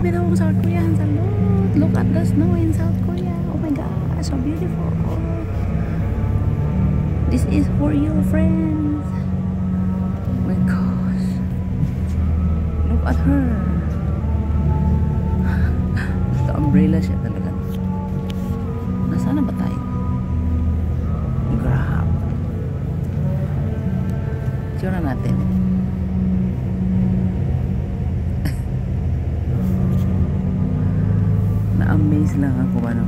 bitaw ang South Korea. Ang salud. Look at the snow in South Korea. Oh my God, so beautiful. This is for you, friends. Oh my gosh. Look at her. Naka-umbrella siya talaga. Nasaan na ba tayo? Grab. Tsura natin. Na-amaze lang ako ano.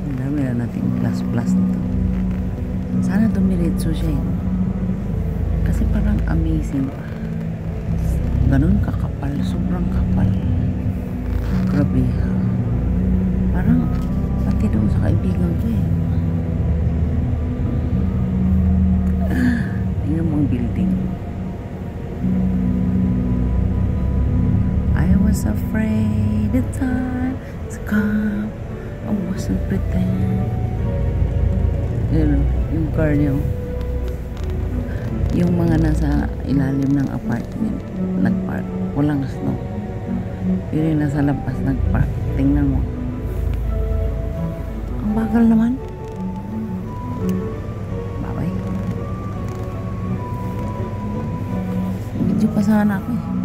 Ang dami na nating plus nito. Sana dumiretso siya eh. Kasi parang amazing. Ganun kakapal. Sobrang kapal. Grabe. Parang pati doon sa kaibigan ko eh. Tingnan mo ang building. I was afraid the time has come. I wasn't pretend. Yun, yung car niya. Yung mga nasa ilalim ng apartment nagpark. Walang snow. Pero yung nasa labas nagpark. Tingnan mo. Ang bagal naman. Bye-bye. Video pa sana ako eh.